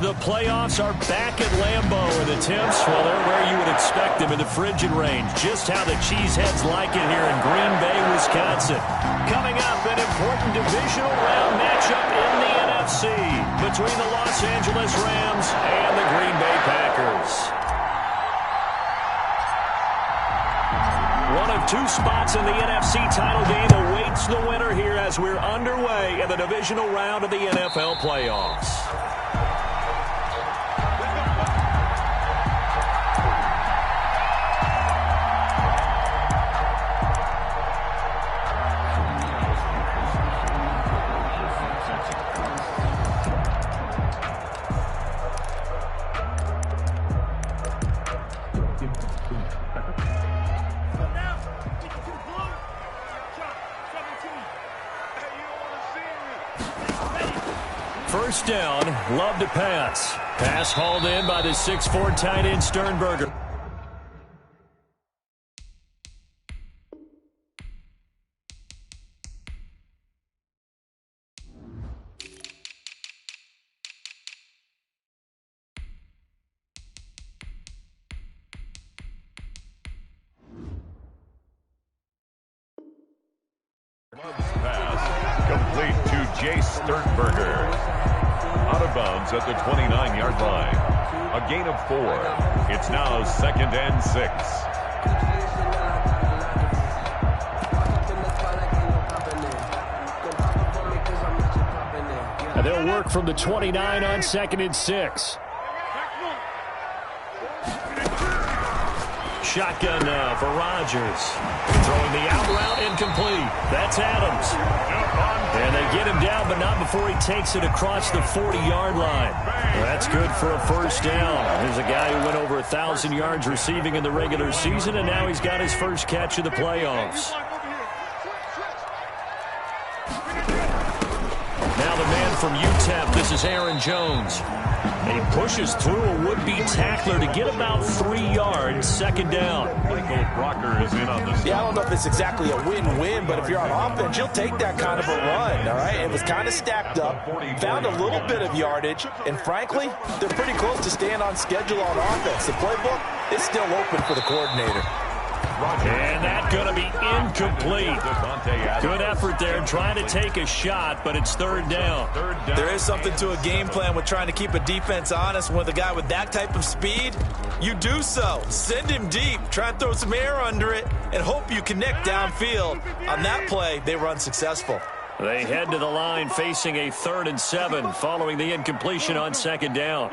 The playoffs are back at Lambeau, and the temps, well, they're where you would expect them in the frigid range. Just how the Cheeseheads like it here in Green Bay, Wisconsin. Coming up, an important divisional round matchup in the NFC between the Los Angeles Rams and the Green Bay Packers. One of two spots in the NFC title game awaits the winner here as we're underway in the divisional round of the NFL playoffs. First down, Love to pass. Pass hauled in by the 6'4" tight end Sternberger. Love's pass complete to Jace Sternberger. Out of bounds at the 29-yard line. A gain of 4. It's now 2nd and 6. And they'll work from the 29 on 2nd and 6. Shotgun now for Rodgers. Throwing the out route incomplete. That's Adams. And they get him down, but not before he takes it across the 40-yard line. That's good for a first down. There's a guy who went over 1,000 yards receiving in the regular season, and now he's got his first catch of the playoffs. Now the man from UTEP, this is Aaron Jones. And he pushes through a would-be tackler to get about 3 yards, 2nd down. Michael Brocker is in on this. Yeah, I don't know if it's exactly a win-win, but if you're on offense, you'll take that kind of a run, all right? It was kind of stacked up, found a little bit of yardage, and frankly, they're pretty close to staying on schedule on offense. The playbook is still open for the coordinator. And that's going to be incomplete. Good effort there trying to take a shot, but it's 3rd down. There is something to a game plan with trying to keep a defense honest. With a guy with that type of speed, you do so. Send him deep. Try and throw some air under it and hope you connect downfield. On that play, they run successful. They head to the line facing a 3rd and 7 following the incompletion on 2nd down.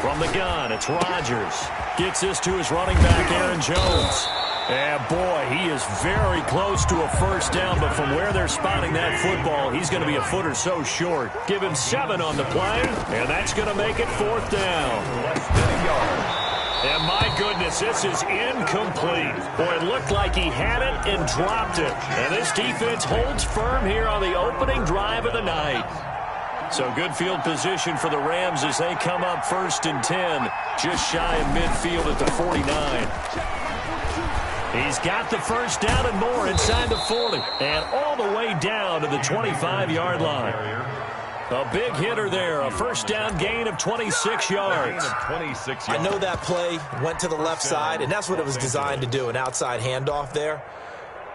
From the gun, it's Rodgers. Gets this to his running back, Aaron Jones. And boy, he is very close to a first down, but from where they're spotting that football, he's going to be a foot or so short. Give him 7 on the play, and that's going to make it 4th down. And my goodness, this is incomplete. Boy, it looked like he had it and dropped it. And this defense holds firm here on the opening drive of the night. So good field position for the Rams as they come up 1st and 10, just shy of midfield at the 49. He's got the first down and more inside the 40, and all the way down to the 25-yard line. A big hitter there, a first down gain of 26 yards. I know that play went to the left side, and that's what it was designed to do, an outside handoff there.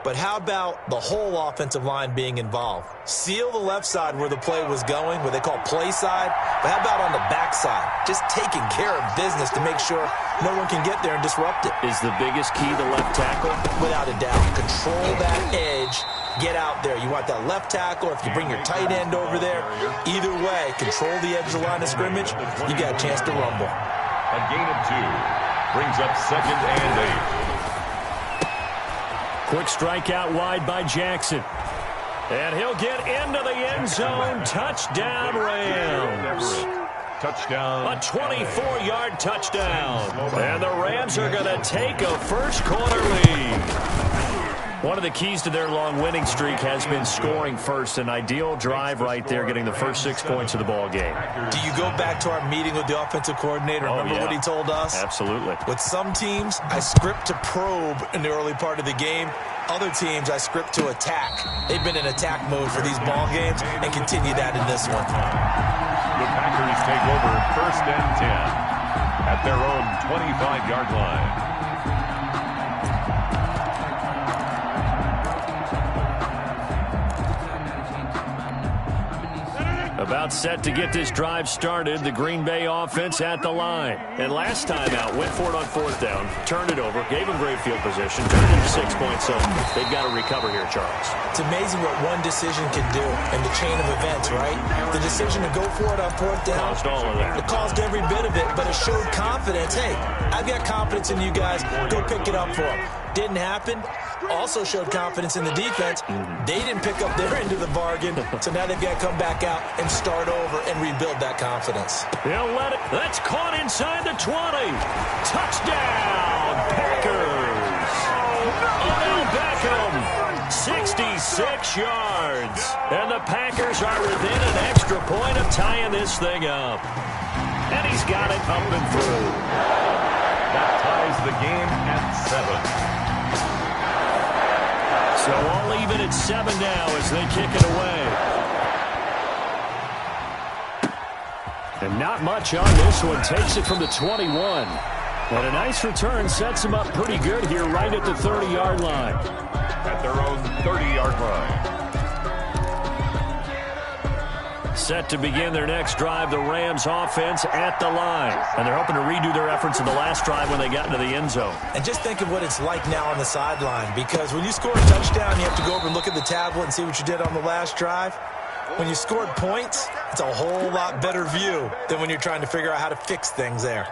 But how about the whole offensive line being involved? Seal the left side where the play was going, what they call play side. But how about on the back side? Just taking care of business to make sure no one can get there and disrupt it. Is the biggest key the left tackle? Without a doubt. Control that edge. Get out there. You want that left tackle. If you bring your tight end over there, either way, control the edge of the line of scrimmage. You got a chance to rumble. A gain of 2 brings up 2nd and 8. Quick strike out wide by Jackson. And he'll get into the end zone. Touchdown, Rams. Touchdown. A 24-yard touchdown. And the Rams are going to take a first quarter lead. One of the keys to their long winning streak has been scoring first. An ideal drive right there, getting the first 6 points of the ball game. Do you go back to our meeting with the offensive coordinator? Remember what he told us? Absolutely. With some teams, I script to probe in the early part of the game. Other teams, I script to attack. They've been in attack mode for these ball games and continue that in this one. The Packers take over 1st and 10 at their own 25-yard line. About set to get this drive started. The Green Bay offense at the line. And last time out, went for it on 4th down, turned it over, gave them great field position, turned it into 6 points. So they've got to recover here, Charles. It's amazing what one decision can do in the chain of events, right? The decision to go for it on 4th down. Caused all of that. It caused every bit of it, but it showed confidence. Hey, I've got confidence in you guys. Go pick it up for them. Didn't happen. Also showed confidence in the defense. They didn't pick up their end of the bargain, so now they've got to come back out and start over and rebuild that confidence. They'll let it. That's caught inside the 20. Touchdown, Packers. Odell Beckham, 66 yards. And the Packers are within an extra point of tying this thing up. And he's got it up and through. That ties the game at 7. So all even at 7 now as they kick it away. And not much on this one. Takes it from the 21. And a nice return sets him up pretty good here right at the 30-yard line. At their own 30-yard line. Set to begin their next drive, the Rams offense at the line. And they're hoping to redo their efforts in the last drive when they got into the end zone. And just think of what it's like now on the sideline, because when you score a touchdown, you have to go over and look at the tablet and see what you did on the last drive. When you scored points, it's a whole lot better view than when you're trying to figure out how to fix things there.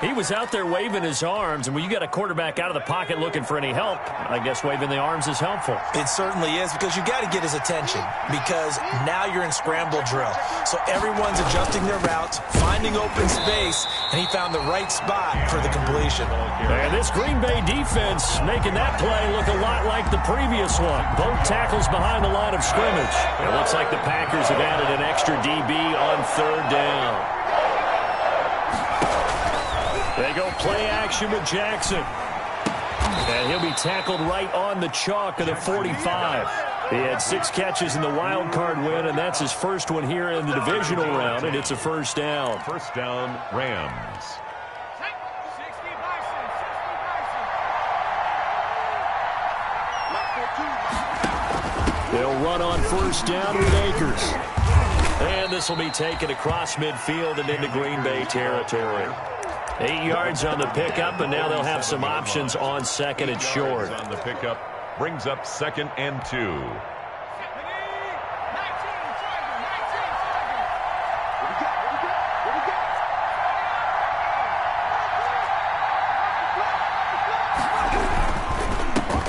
He was out there waving his arms, and when you got a quarterback out of the pocket looking for any help, I guess waving the arms is helpful. It certainly is, because you got to get his attention, because now you're in scramble drill. So everyone's adjusting their routes, finding open space, and he found the right spot for the completion. And this Green Bay defense making that play look a lot like the previous one. Both tackles behind the line of scrimmage. It looks like the Packers have added an extra DB on 3rd down. They go play action with Jackson. And he'll be tackled right on the chalk of the 45. He had 6 catches in the wild card win, and that's his first one here in the divisional round, and it's a 1st down. 1st down, Rams. They'll run on 1st down with Akers. And this will be taken across midfield and into Green Bay territory. 8 yards on the pickup, and now they'll have some options on 2nd and short. On the pickup brings up 2nd and 2.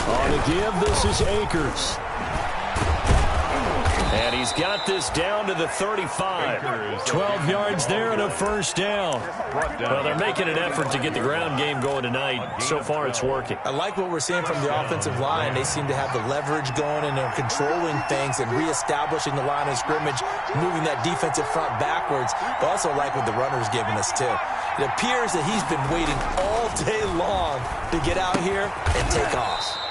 On the give, this is Akers. And he's got this down to the 35. 12 yards there and a 1st down. Well, they're making an effort to get the ground game going tonight. So far, it's working. I like what we're seeing from the offensive line. They seem to have the leverage going, and they're controlling things and reestablishing the line of scrimmage, moving that defensive front backwards. But also like what the runner's giving us, too. It appears that he's been waiting all day long to get out here and take off.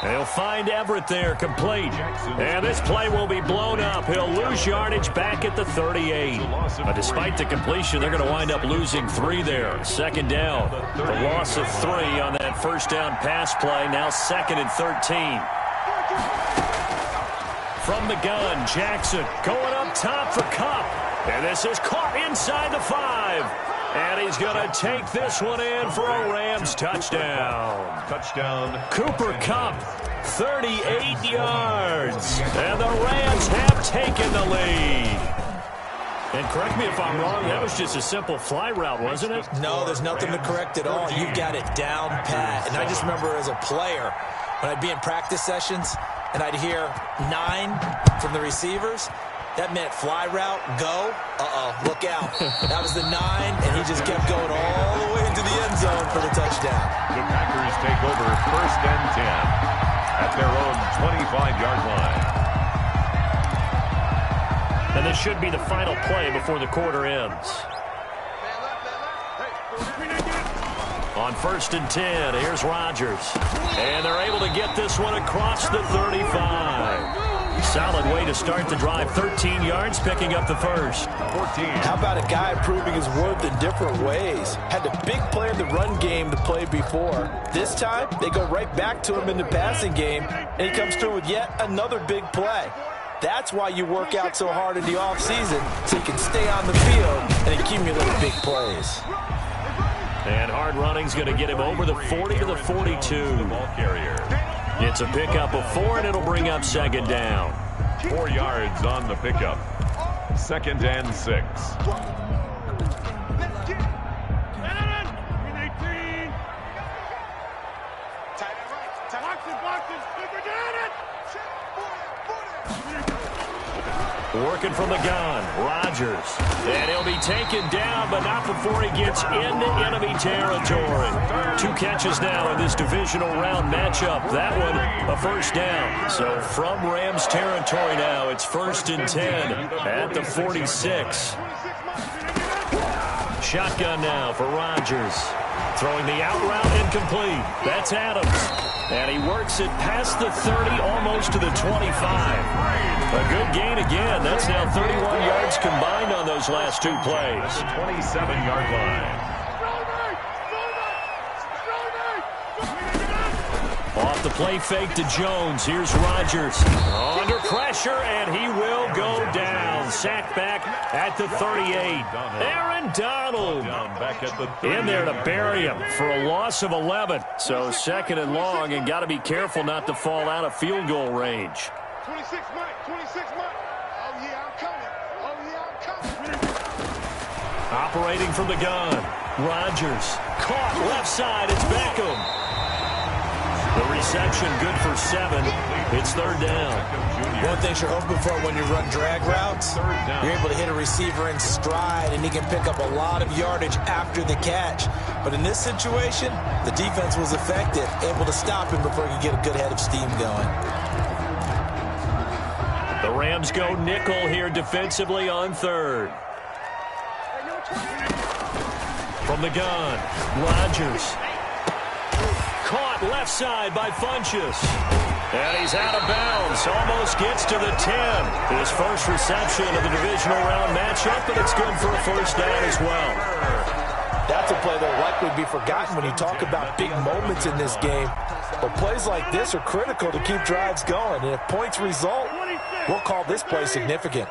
They'll find Everett there, complete. And this play will be blown up. He'll lose yardage back at the 38. But despite the completion, they're going to wind up losing 3 there. 2nd down. The loss of 3 on that 1st down pass play. Now 2nd and 13. From the gun, Jackson going up top for Kupp. And this is caught inside the 5. And he's going to take this one in for a Rams touchdown. Touchdown. Cooper Kupp, 38 yards. And the Rams have taken the lead. And correct me if I'm wrong, that was just a simple fly route, wasn't it? No, there's nothing to correct at all. You've got it down pat. And I just remember as a player, when I'd be in practice sessions, and I'd hear 9 from the receivers, that meant fly route, go, look out. That was the 9, and he just kept going all the way into the end zone for the touchdown. The Packers take over 1st and 10. at their own 25-yard line. And this should be the final play before the quarter ends. On 1st and 10, here's Rodgers. And they're able to get this one across the 35. Solid way to start the drive. 13 yards, picking up the first. 14. How about a guy proving his worth in different ways? Had a big play in the run game to play before. This time, they go right back to him in the passing game, and he comes through with yet another big play. That's why you work out so hard in the offseason, so you can stay on the field and accumulate big plays. And hard running's going to get him over the 40 to the 42. Ball carrier. It's a pickup of 4, and it'll bring up 2nd down. 4 yards on the pickup. 2nd and 6. Working from the gun, Rodgers. And he'll be taken down, but not before he gets into enemy territory. 2 catches now in this divisional round matchup. That one, a first down. So from Rams territory now, it's 1st and 10 at the 46. Shotgun now for Rodgers. Throwing the out route incomplete. That's Adams. And he works it past the 30, almost to the 25. A good gain again. That's now 31 yards combined on those last 2 plays. 27-yard line. Off the play fake to Jones. Here's Rodgers. Under pressure, and he will go down. Sacked back at the 38. Aaron Donald Back at the in there to bury him for a loss of 11. So 2nd and long, and got to be careful not to fall out of field goal range. 26 Mike, 26 Mike. Oh, yeah, I'm coming. Oh, yeah, I'm coming. Operating from the gun. Rodgers. Caught left side. It's Beckham. The reception good for 7. It's 3rd down. One thing you're hoping for when you run drag routes, you're able to hit a receiver in stride, and he can pick up a lot of yardage after the catch. But in this situation, the defense was effective, able to stop him before he could get a good head of steam going. The Rams go nickel here defensively on 3rd. From the gun, Rodgers. Caught left side by Funchess. And he's out of bounds. Almost gets to the 10. His first reception of the divisional round matchup, but it's good for a first down as well. That's a play that will likely be forgotten when you talk about big moments in this game. But plays like this are critical to keep drives going. And if points result, we'll call this play significant.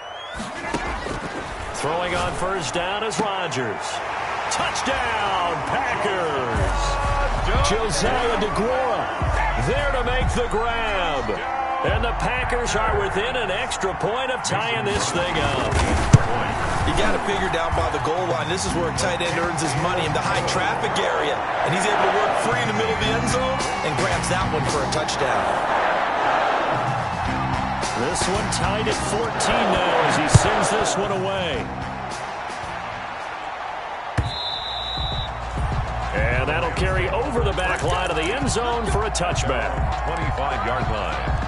Throwing on first down is Rodgers. Touchdown, Packers. Josiah DeGuara there to make the grab. And the Packers are within an extra point of tying this thing up. You got to figure down by the goal line. This is where a tight end earns his money in the high traffic area. And he's able to work free in the middle of the end zone and grabs that one for a touchdown. This one tied at 14 now as he sends this one away. And that'll carry over the back line of the end zone for a touchback. 25-yard line.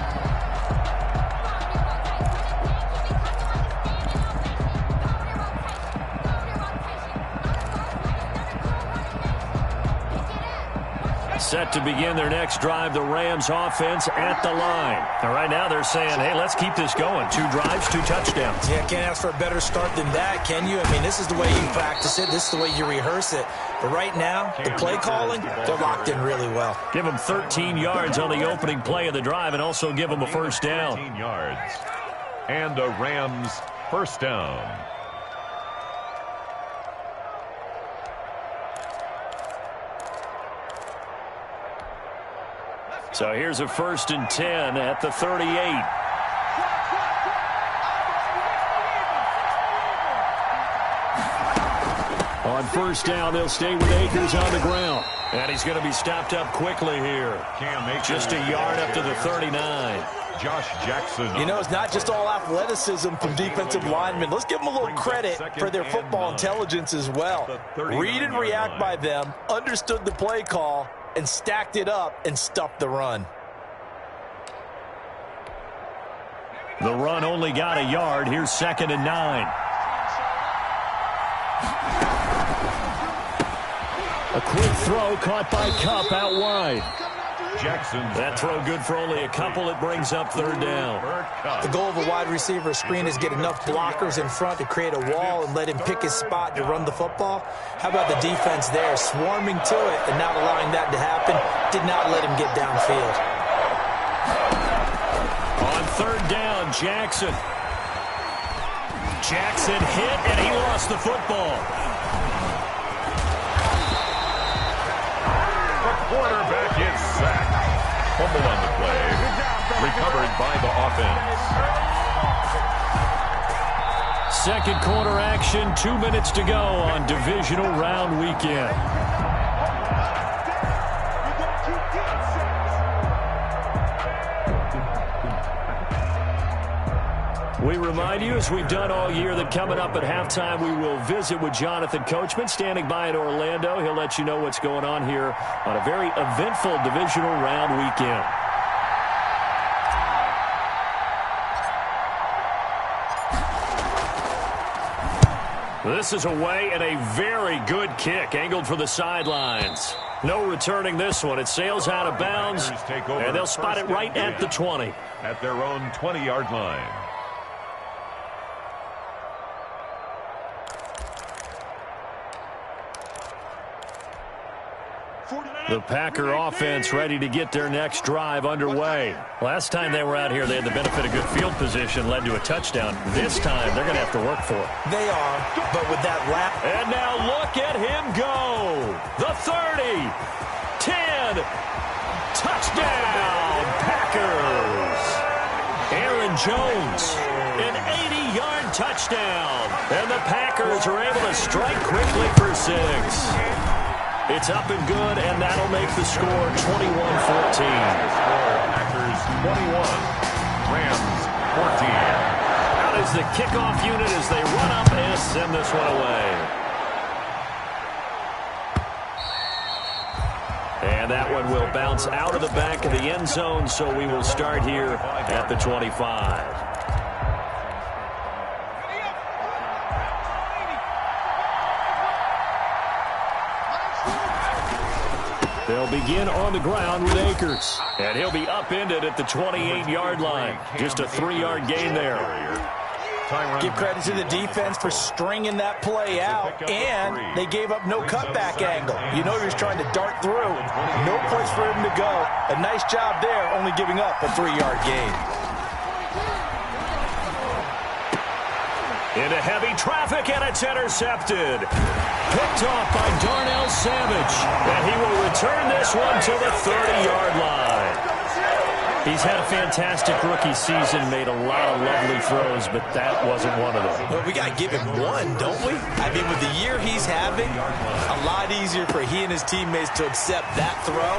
Set to begin their next drive, the Rams offense at the line. And right now they're saying, hey, let's keep this going. 2 drives, 2 touchdowns. Yeah, can't ask for a better start than that, can you? I mean, this is the way you practice it. This is the way you rehearse it. But right now, the play calling, they're locked in really well. Give them 13 yards on the opening play of the drive and also give them a first down. 13 yards. And a Rams first down. So here's a 1st and 10 at the 38. On first down, they'll stay with Akers on the ground. And he's going to be stopped up quickly here. Just a yard up to the 39. Josh Jackson. You know, it's not just all athleticism from defensive linemen. Let's give them a little credit for their football intelligence as well. Read and react by them, understood the play call, and stacked it up and stuffed the run. The run only got a yard. Here's 2nd and 9. A quick throw caught by Kupp out wide. That throw good for only a couple. It brings up 3rd down. The goal of a wide receiver screen is get enough blockers in front to create a wall and let him pick his spot to run the football. How about the defense there, swarming to it and not allowing that to happen? Did not let him get downfield. On 3rd down, Jackson. Jackson hit, and he lost the football. The quarterback is sacked. Fumble on the play. Recovered by the offense. 2nd quarter action, 2 minutes to go on divisional round weekend. We remind you, as we've done all year, that coming up at halftime, we will visit with Jonathan Coachman, standing by in Orlando. He'll let you know what's going on here on a very eventful divisional round weekend. This is away and a very good kick, angled for the sidelines. No returning this one. It sails out of bounds, and they'll spot it right at the 20. At their own 20-yard line. The Packer offense ready to get their next drive underway. Last time they were out here, they had the benefit of good field position, led to a touchdown. This time, they're going to have to work for it. They are, but with that lap. And now look at him go. The 30, 10, touchdown, Packers. Aaron Jones, an 80-yard touchdown. And the Packers are able to strike quickly for 6. It's up and good, and that'll make the score 21-14. Packers 21, Rams 14. Out is the kickoff unit as they run up and send this one away. And that one will bounce out of the back of the end zone, so we will start here at the 25. They'll begin on the ground with Akers. And he'll be upended at the 28-yard line. Just a 3-yard gain there. Give credit to the defense for stringing that play out, and they gave up no cutback angle. You know he was trying to dart through. No place for him to go. A nice job there, only giving up a 3-yard gain. Into heavy traffic, and it's intercepted. Picked off by Darnell Savage. And he will return this one to the 30-yard line. He's had a fantastic rookie season, made a lot of lovely throws, but that wasn't one of them. Well, we got to give him one, don't we? I mean, with the year he's having, a lot easier for he and his teammates to accept that throw,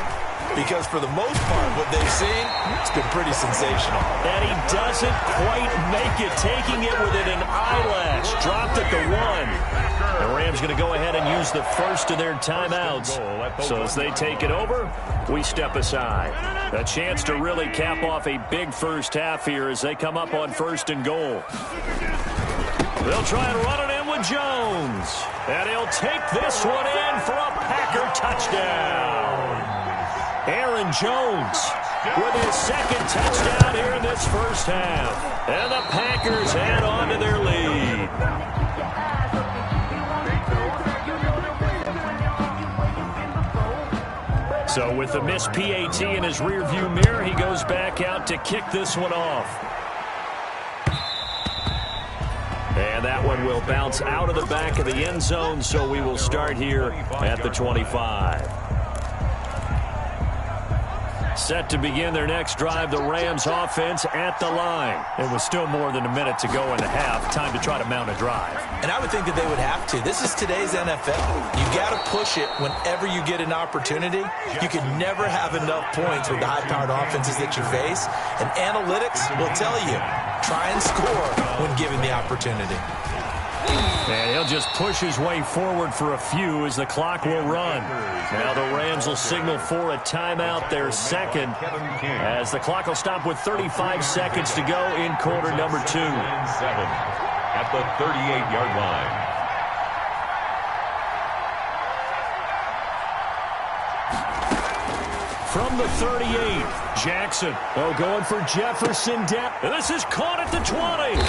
because for the most part, what they've seen, it's been pretty sensational. And he doesn't quite make it, taking it within an eyelash. Dropped at the 1. The Rams going to go ahead and use the first of their timeouts. So as they take it over, we step aside. A chance to really cap off a big first half here as they come up on 1st and goal. They'll try and run it in with Jones. And he'll take this one in for a Packer touchdown. Aaron Jones with his 2nd touchdown here in this first half. And the Packers add on to their lead. So with the missed PAT in his rearview mirror, he goes back out to kick this one off. And that one will bounce out of the back of the end zone, so we will start here at the 25. Set to begin their next drive, the Rams offense at the line. It was still more than a minute to go in the half. Time to try to mount a drive. And I would think that they would have to. This is today's NFL. You got to push it whenever you get an opportunity. You can never have enough points with the high-powered offenses that you face. And analytics will tell you, try and score when given the opportunity. And he'll just push his way forward for a few as the clock will run. Now the Rams will signal for a timeout, their second, as the clock will stop with 35 seconds to go in quarter number 2. 7 at the 38-yard line. From the 38, Jackson. Oh, going for Jefferson down. This is caught at the 20.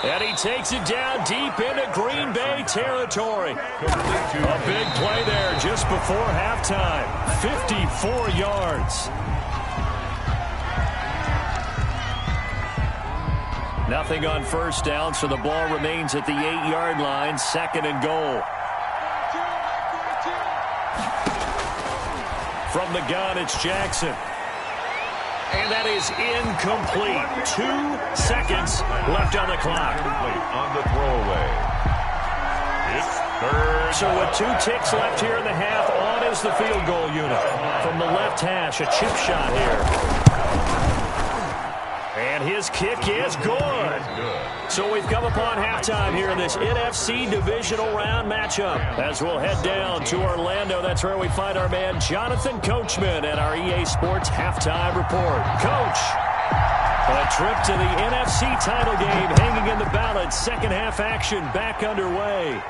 And he takes it down deep into Green Bay territory. A big play there just before halftime. 54 yards. Nothing on first down, so the ball remains at the 8-yard line, second and goal. From the gun, it's Jackson. And that is incomplete. 2 seconds left on the clock. On the throwaway. It's third. So with 2 ticks left here in the half, on is the field goal unit. From the left hash, a chip shot here. And his kick is good. So we've come upon halftime here in this NFC divisional round matchup. As we'll head down to Orlando, that's where we find our man Jonathan Coachman at our EA Sports Halftime Report. Coach, a trip to the NFC title game hanging in the balance. Second half action back underway.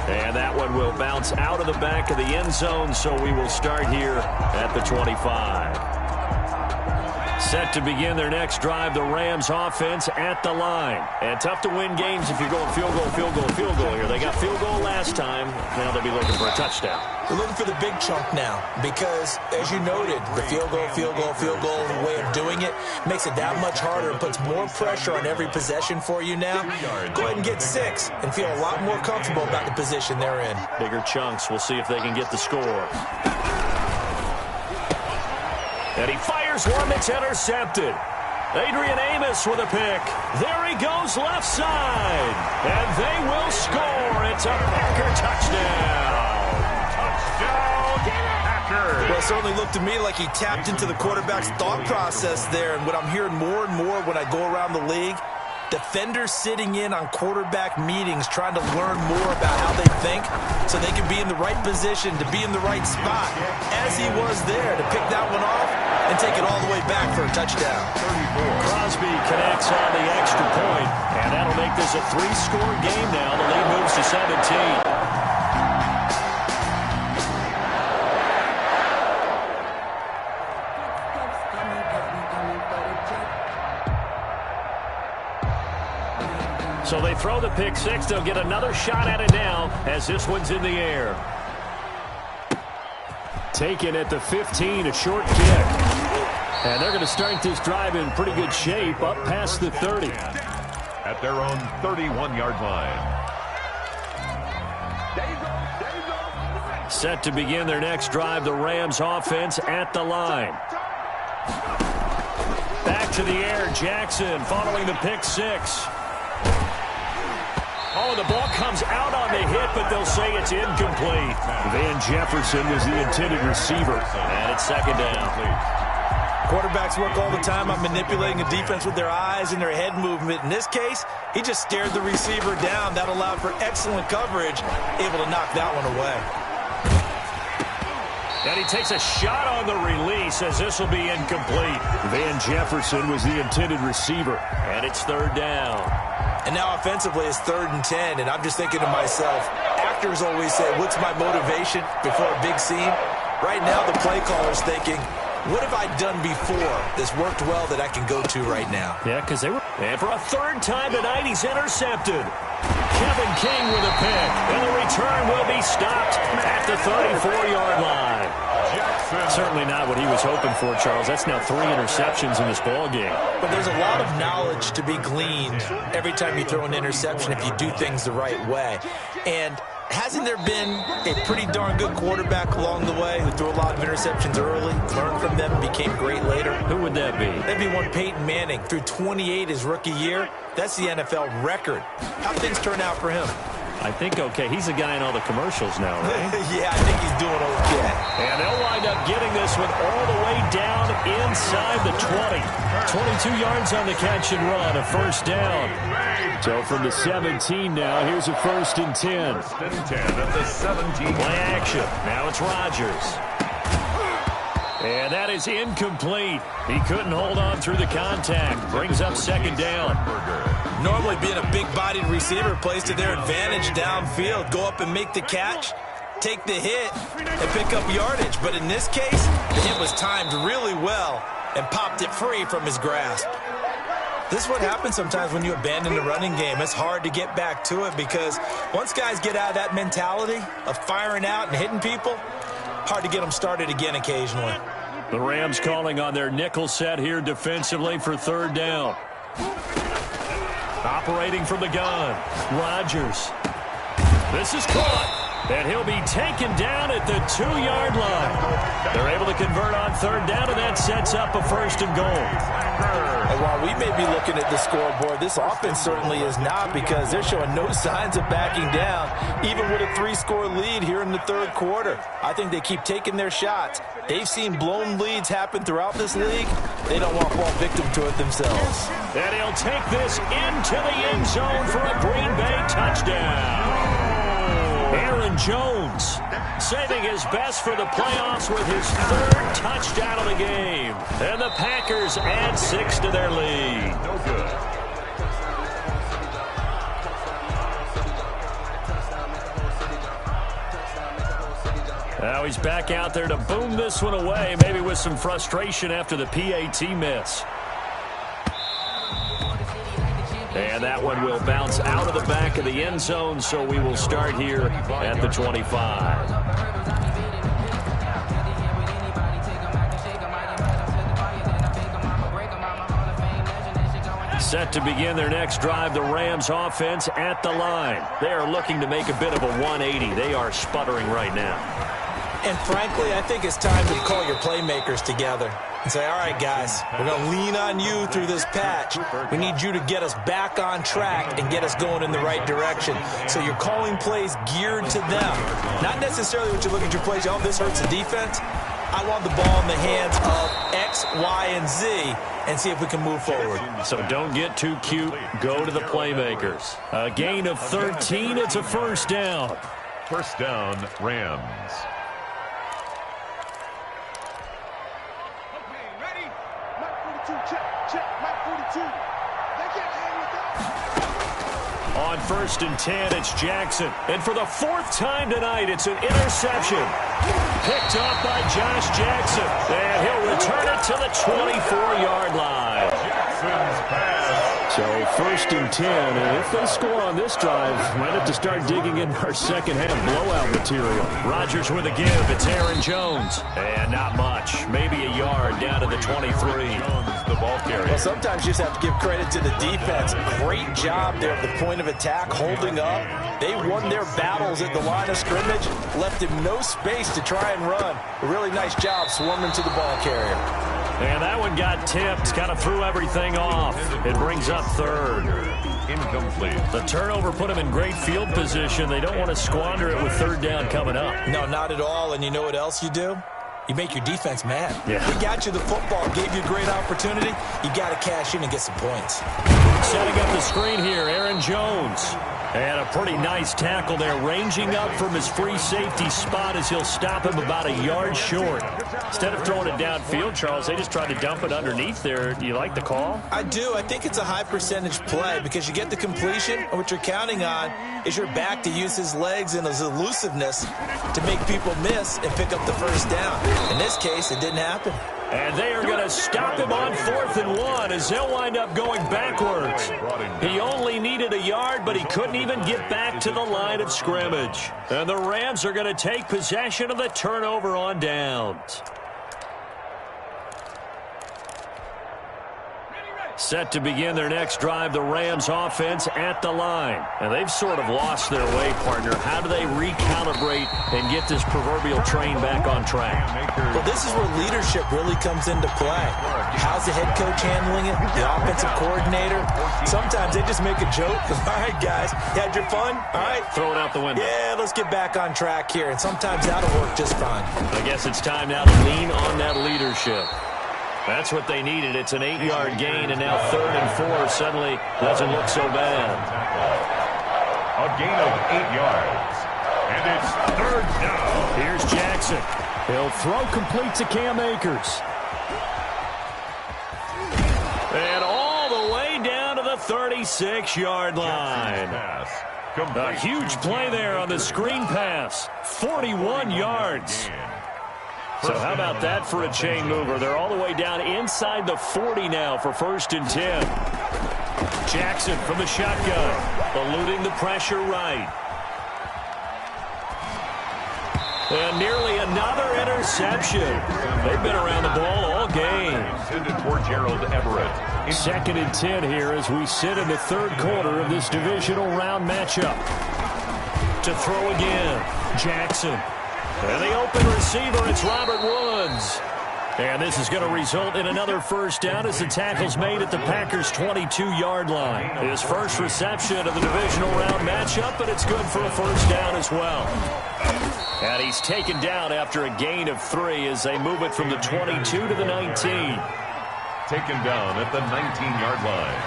And that one will bounce out of the back of the end zone, so we will start here at the 25. Set to begin their next drive, the Rams offense at the line. And tough to win games if you're going field goal, field goal, field goal here. They got field goal last time. Now they'll be looking for a touchdown. They're looking for the big chunk now because, as you noted, the field goal, field goal, field goal way of doing it makes it that much harder and puts more pressure on every possession for you now. Go ahead and get 6 and feel a lot more comfortable about the position they're in. Bigger chunks. We'll see if they can get the score. And he fires one that's intercepted. Adrian Amos with a pick. There he goes left side. And they will score. It's a Packer touchdown. Touchdown, Packers. Well, it certainly looked to me like he tapped into the quarterback's thought process there. And what I'm hearing more and more when I go around the league, defenders sitting in on quarterback meetings trying to learn more about how they think so they can be in the right position to be in the right spot, as he was there to pick that one off and take it all the way back for a touchdown. Crosby connects on the extra point, and that'll make this a 3-score game now. The lead moves to 17. So they throw the pick 6. They'll get another shot at it now as this one's in the air. Taken at the 15, a short kick. And they're going to start this drive in pretty good shape up past the 30. At their own 31-yard line. Set to begin their next drive, the Rams offense at the line. Back to the air, Jackson following the pick 6. Oh, the ball comes out on the hit, but they'll say it's incomplete. Van Jefferson was the intended receiver, and it's second down. Quarterbacks work all the time on manipulating a defense with their eyes and their head movement. In this case, he just stared the receiver down. That allowed for excellent coverage, able to knock that one away. And he takes a shot on the release as this will be incomplete. Van Jefferson was the intended receiver, and it's third down. And now offensively it's 3rd and 10, and I'm just thinking to myself, actors always say, what's my motivation before a big scene? Right now the play caller's thinking, what have I done before that's worked well that I can go to right now? Yeah, because they were... And for a 3rd time tonight, he's intercepted. Kevin King with a pick, and the return will be stopped at the 34-yard line. Certainly not what he was hoping for, Charles. That's now 3 interceptions in this ball game. But there's a lot of knowledge to be gleaned every time you throw an interception if you do things the right way. And hasn't there been a pretty darn good quarterback along the way who threw a lot of interceptions early, learned from them, and became great later? Who would that be? That'd be one Peyton Manning. Threw 28 his rookie year. That's the NFL record. How things turn out for him? I think okay. He's a guy in all the commercials now, right? Yeah, I think he's doing okay. And they'll wind up getting this one all the way down inside the 20. 22 yards on the catch and run, a first down. So from the 17 now, here's a 1st and 10. 1st and 10 at the 17. Play action. Now it's Rodgers. And that is incomplete. He couldn't hold on through the contact. Brings up 2nd down. Normally being a big-bodied receiver plays to their advantage downfield. Go up and make the catch, take the hit, and pick up yardage. But in this case, the hit was timed really well and popped it free from his grasp. This is what happens sometimes when you abandon the running game. It's hard to get back to it because once guys get out of that mentality of firing out and hitting people, hard to get them started again occasionally. The Rams calling on their nickel set here defensively for 3rd down. Operating from the gun, Rodgers. This is caught. And he'll be taken down at the 2-yard line. They're able to convert on 3rd down, and that sets up a 1st and goal. And while we may be looking at the scoreboard, this offense certainly is not because they're showing no signs of backing down, even with a 3-score lead here in the 3rd quarter. I think they keep taking their shots. They've seen blown leads happen throughout this league. They don't want to fall victim to it themselves. And he'll take this into the end zone for a Green Bay touchdown. Aaron Jones saving his best for the playoffs with his 3rd touchdown of the game. And the Packers add 6 to their lead. No good. Now he's back out there to boom this one away, maybe with some frustration after the PAT miss. And that one will bounce out of the back of the end zone, so we will start here at the 25. Set to begin their next drive, the Rams offense at the line. They are looking to make a bit of a 180. They are sputtering right now. And frankly, I think it's time to call your playmakers together and say, all right, guys, we're going to lean on you through this patch. We need you to get us back on track and get us going in the right direction. So you're calling plays geared to them. Not necessarily what you look at your plays, oh, this hurts the defense. I want the ball in the hands of X, Y, and Z and see if we can move forward. So don't get too cute. Go to the playmakers. A gain of 13. It's a 1st down. 1st down, Rams. On 1st and 10, it's Jackson. And for the 4th time tonight, it's an interception. Picked up by Josh Jackson. And he'll return it to the 24-yard line. Jackson's pass. So 1st and 10, and if they score on this drive, might have to start digging in our second half blowout material. Rodgers with a give. It's Aaron Jones. And not much. Maybe a yard down to the 23. Jones, the ball carrier. Well, sometimes you just have to give credit to the defense. Great job there at the point of attack, holding up. They won their battles at the line of scrimmage, left him no space to try and run. A really nice job swarming to the ball carrier. And that one got tipped, kind of threw everything off. It brings up 3rd. Incomplete. The turnover put them in great field position. They don't want to squander it with 3rd down coming up. No, not at all. And you know what else you do? You make your defense mad. Yeah. They got you the football, gave you a great opportunity. You got to cash in and get some points. Setting up the screen here, Aaron Jones. And a pretty nice tackle there, ranging up from his free safety spot as he'll stop him about a yard short. Instead of throwing it downfield, Charles, they just tried to dump it underneath there. Do you like the call? I do. I think it's a high percentage play because you get the completion, and what you're counting on is your back to use his legs and his elusiveness to make people miss and pick up the 1st down. In this case, it didn't happen. And they are going to stop him on 4th and 1 as they'll wind up going backwards. He only needed a yard, but he couldn't even get back to the line of scrimmage. And the Rams are going to take possession of the turnover on downs. Set to begin their next drive, the Rams offense at the line. And they've sort of lost their way, partner. How do they recalibrate and get this proverbial train back on track? Well, this is where leadership really comes into play. How's the head coach handling it? The offensive coordinator? Sometimes they just make a joke. All right, guys, you had your fun? All right. Throw it out the window. Yeah, let's get back on track here. And sometimes that'll work just fine. I guess it's time now to lean on that leadership. That's what they needed. It's an 8-yard gain, and now 3rd and 4 suddenly doesn't look so bad. A gain of 8 yards. And it's 3rd down. Here's Jackson. He'll throw complete to Cam Akers. And all the way down to the 36-yard line. A huge play there on the screen pass. 41 yards. So how about that for a chain mover? They're all the way down inside the 40 now for 1st and 10. Jackson from the shotgun, eluding the pressure right. And nearly another interception. They've been around the ball all game. Intended for Gerald Everett. 2nd and 10 here as we sit in the 3rd quarter of this divisional round matchup. To throw again, Jackson. And the open receiver, it's Robert Woods. And this is going to result in another 1st down as the tackle's made at the Packers' 22-yard line. His first reception of the divisional round matchup, but it's good for a 1st down as well. And he's taken down after a gain of 3 as they move it from the 22 to the 19. Taken down at the 19-yard line.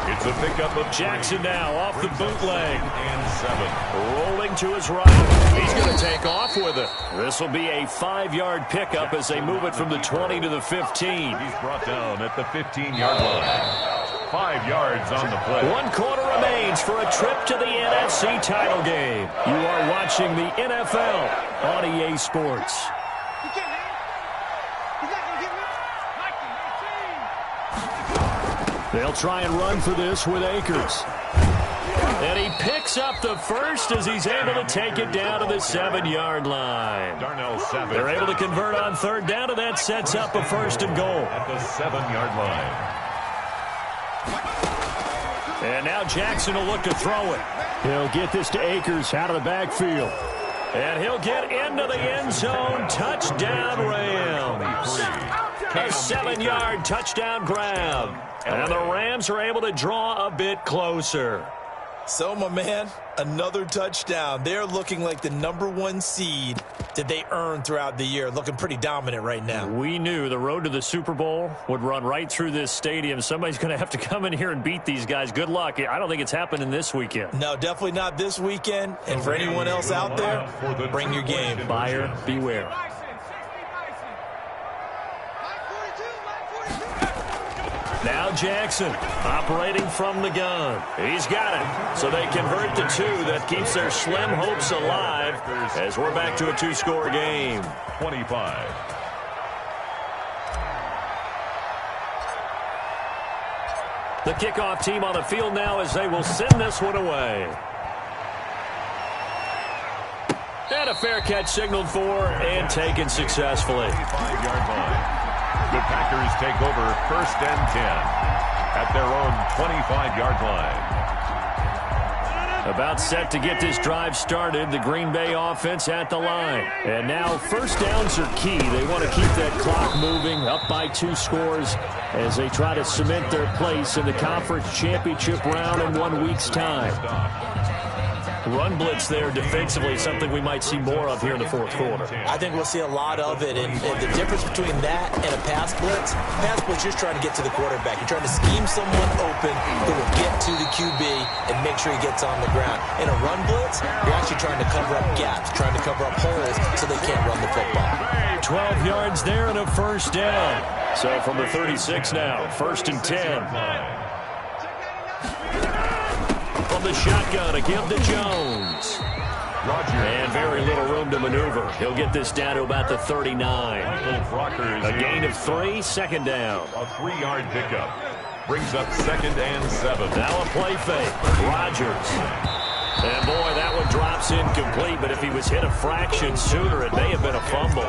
It's a pickup of Jackson now off the bootleg. And 7. Rolling to his right. He's going to take off with it. This will be a 5-yard pickup as they move it from the 20 to the 15. He's brought down at the 15-yard line. 5 yards on the play. 1 quarter remains for a trip to the NFC title game. You are watching the NFL on EA Sports. They'll try and run for this with Akers. And he picks up the first as he's able to take it down to the 7-yard line. Darnell Savage. They're able to convert on 3rd down, and that sets up a 1st and goal. At the 7-yard line. And now Jackson will look to throw it. He'll get this to Akers out of the backfield. And he'll get into the end zone. Touchdown, Rams. A 7-yard touchdown grab. And the Rams are able to draw a bit closer. So, my man, another touchdown. They're looking like the #1 seed that they earned throughout the year. Looking pretty dominant right now. We knew the road to the Super Bowl would run right through this stadium. Somebody's going to have to come in here and beat these guys. Good luck. I don't think it's happening this weekend. No, definitely not this weekend. And for anyone else out there, bring your game. Buyer beware. Now Jackson operating from the gun. He's got it. So they convert the 2. That keeps their slim hopes alive as we're back to a 2-score game. 25. The kickoff team on the field now as they will send this one away. And a fair catch signaled for and taken successfully. 5-yard line. The Packers take over 1st and 10 at their own 25-yard line. About set to get this drive started, the Green Bay offense at the line. And now 1st downs are key. They want to keep that clock moving, up by 2 scores as they try to cement their place in the conference championship round in 1 week's time. Run blitz there defensively, something we might see more of here in the 4th quarter. I think we'll see a lot of it, and the difference between that and a pass blitz, you're just trying to get to the quarterback. You're trying to scheme someone open who will get to the QB and make sure he gets on the ground. In a run blitz, you're actually trying to cover up gaps, trying to cover up holes so they can't run the football. 12 yards there and a 1st down. So from the 36 now, 1st and 10. From the shotgun, a give to Jones. And very little room to maneuver. He'll get this down to about the 39. A gain of 3, 2nd down. A 3-yard pickup. Brings up 2nd and 7. Now a play fake. Rodgers. And boy, that one drops incomplete, but if he was hit a fraction sooner, it may have been a fumble.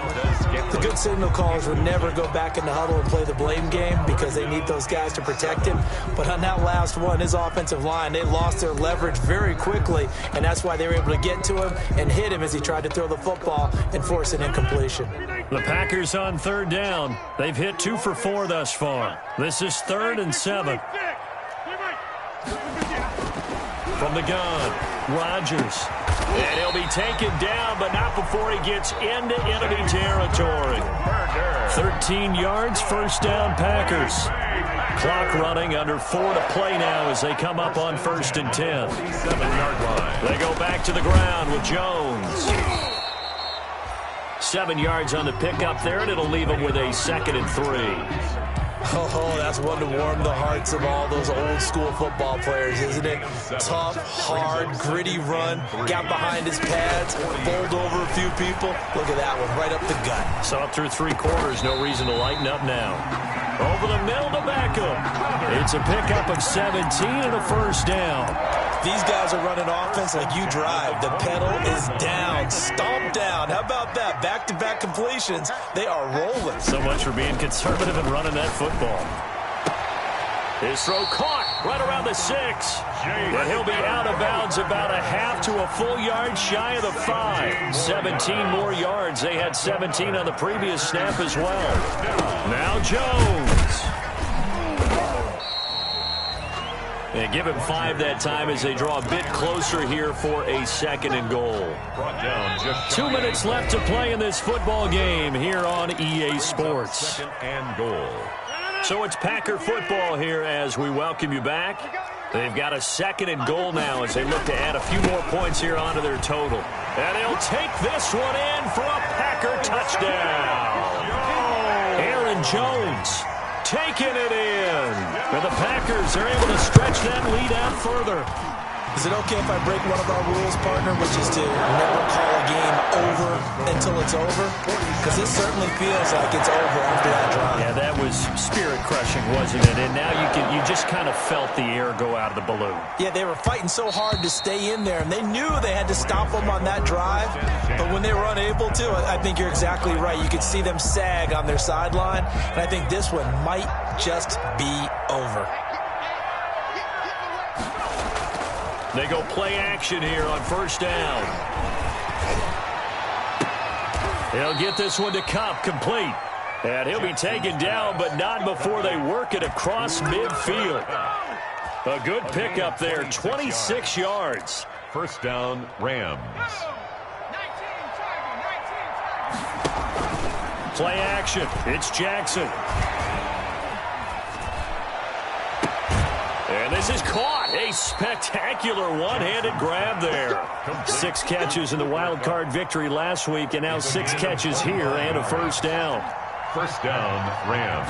The good signal callers would never go back in the huddle and play the blame game because they need those guys to protect him. But on that last one, his offensive line, they lost their leverage very quickly, and that's why they were able to get to him and hit him as he tried to throw the football and force an incompletion. The Packers on third down. They've hit 2 for 4 thus far. This is 3rd and 7. From the gun, Rodgers. And he'll be taken down, but not before he gets into enemy territory. 13 yards, first down, Packers. Clock running, under 4 to play now as they come up on 1st and 10. 7-yard line. They go back to the ground with Jones. 7 yards on the pickup there, and it'll leave them with a 2nd and 3. Oh, that's one to warm the hearts of all those old-school football players, isn't it? Tough, hard, gritty run, got behind his pads, bowled over a few people. Look at that one, right up the gut. So up through 3 quarters, no reason to lighten up now. Over the middle to Beckham. It's a pickup of 17 and a first down. These guys are running offense like you drive. The pedal is down, stomped down. How about that? Back-to-back completions. They are rolling. So much for being conservative and running that football. His throw caught right around the 6. But he'll be out of bounds about a half to a full yard shy of the 5. 17 more yards. They had 17 on the previous snap as well. Now Jones. They give him 5 that time as they draw a bit closer here for a 2nd and goal. 2 minutes left to play in this football game here on EA Sports. 2nd and goal. So it's Packer football here as we welcome you back. They've got a 2nd and goal now as they look to add a few more points here onto their total. And they'll take this one in for a Packer touchdown. Aaron Jones taking it in. And the Packers are able to stretch that lead out further. Is it okay if I break one of our rules, partner, which is to never call a game over until it's over? Because it certainly feels like it's over after that drive. Yeah, that was spirit-crushing, wasn't it? And now you just kind of felt the air go out of the balloon. Yeah, they were fighting so hard to stay in there, and they knew they had to stop them on that drive. But when they were unable to, I think you're exactly right. You could see them sag on their sideline, and I think this one might just be over. They go play action here on first down. He'll get this one to Kupp, complete. And he'll be taken down, but not before they work it across midfield. A good pickup there, 26 yards. First down, Rams. Play action. It's Jackson. And this is caught. A spectacular one-handed grab there. 6 catches in the wild card victory last week, and now 6 catches here and a first down. First down, Rams.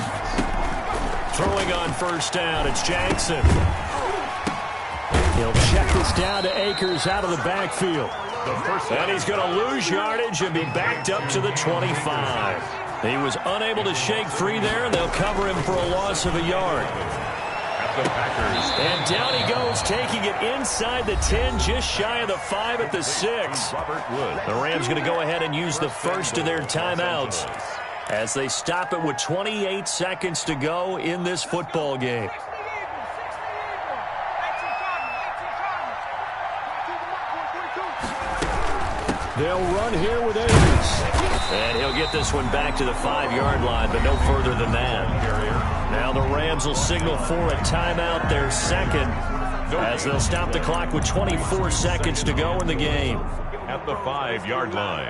Throwing on first down, it's Jackson. He'll check this down to Akers out of the backfield. And he's going to lose yardage and be backed up to the 25. He was unable to shake free there, and they'll cover him for a loss of a yard. And down he goes, taking it inside the 10, just shy of the 5 at the 6. The Rams going to go ahead and use the first of their timeouts as they stop it with 28 seconds to go in this football game. They'll run here with Akers. And he'll get this one back to the 5-yard line, but no further than that. Now the Rams will signal for a timeout, their 2nd, as they'll stop the clock with 24 seconds to go in the game. At the 5-yard line.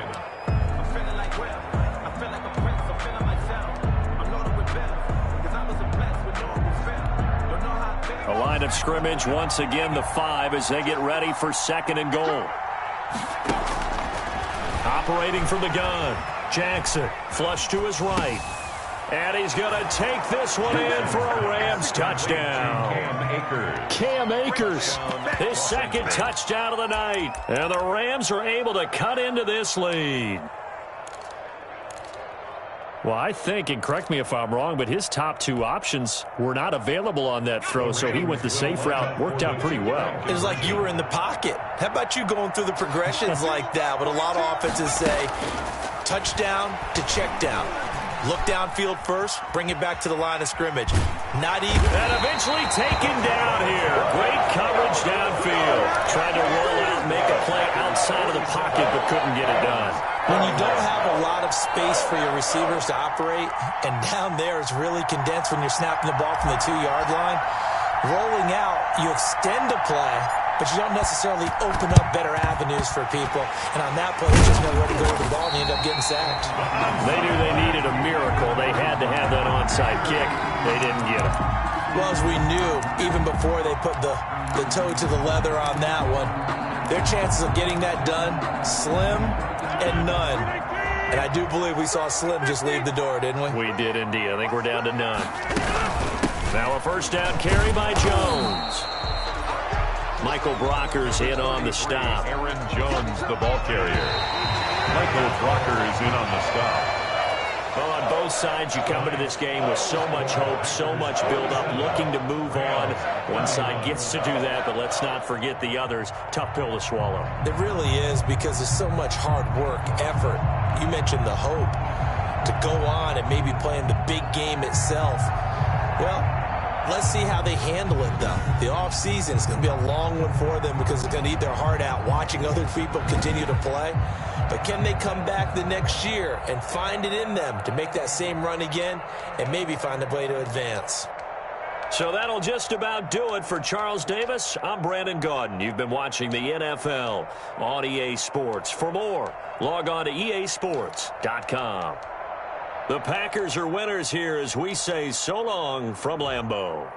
A line of scrimmage once again, the 5, as they get ready for 2nd and goal. Operating from the gun, Jackson, flush to his right. And he's going to take this one in for a Rams touchdown. Cam Akers, his 2nd touchdown of the night. And the Rams are able to cut into this lead. Well, I think, and correct me if I'm wrong, but his top two options were not available on that throw, so he went the safe route. Worked out pretty well. It was like you were in the pocket. How about you going through the progressions like that? What a lot of offenses say, touchdown to check down. Look downfield first, bring it back to the line of scrimmage. Not even. And eventually taken down here. Great coverage downfield. Tried to roll out and make a play outside of the pocket, but couldn't get it done. When you don't have a lot of space for your receivers to operate, and down there it's really condensed when you're snapping the ball from the 2-yard line, rolling out, you extend a play, but you don't necessarily open up better avenues for people. And on that play, there's just nowhere to go with the ball, and you end up getting sacked. They knew they needed a miracle. They had to have that onside kick. They didn't get it. Well, as we knew, even before they put the toe to the leather on that one, their chances of getting that done, slim and none. And I do believe we saw Slim just leave the door, didn't we? We did indeed. I think we're down to none. Now a first down carry by Jones. Michael Brockers in on the stop. Aaron Jones, the ball carrier. Michael Brockers in on the stop. Well, on both sides, you come into this game with so much hope, so much build-up, looking to move on. One side gets to do that, but let's not forget the others. Tough pill to swallow. It really is, because there's so much hard work, effort. You mentioned the hope to go on and maybe play in the big game itself. Well, let's see how they handle it, though. The offseason is going to be a long one for them because they're going to eat their heart out watching other people continue to play. But can they come back the next year and find it in them to make that same run again and maybe find a way to advance? So that'll just about do it for Charles Davis. I'm Brandon Gaudin. You've been watching the NFL on EA Sports. For more, log on to easports.com. The Packers are winners here as we say so long from Lambeau.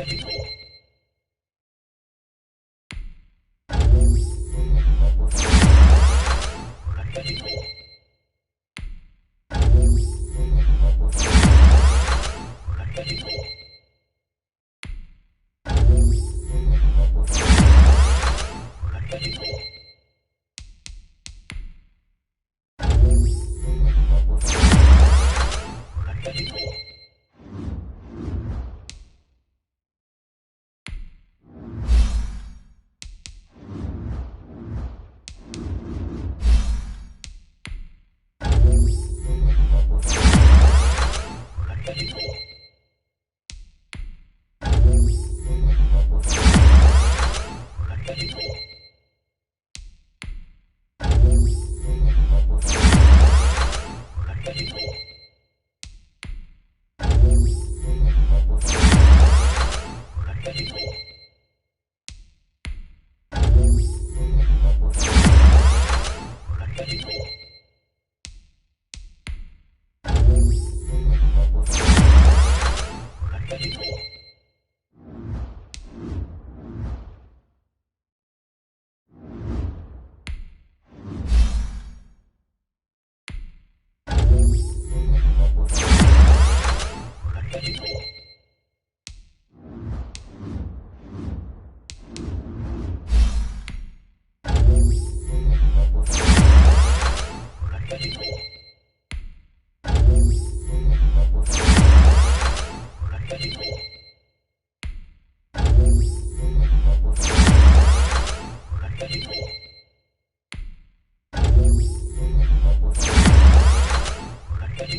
Thank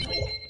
you.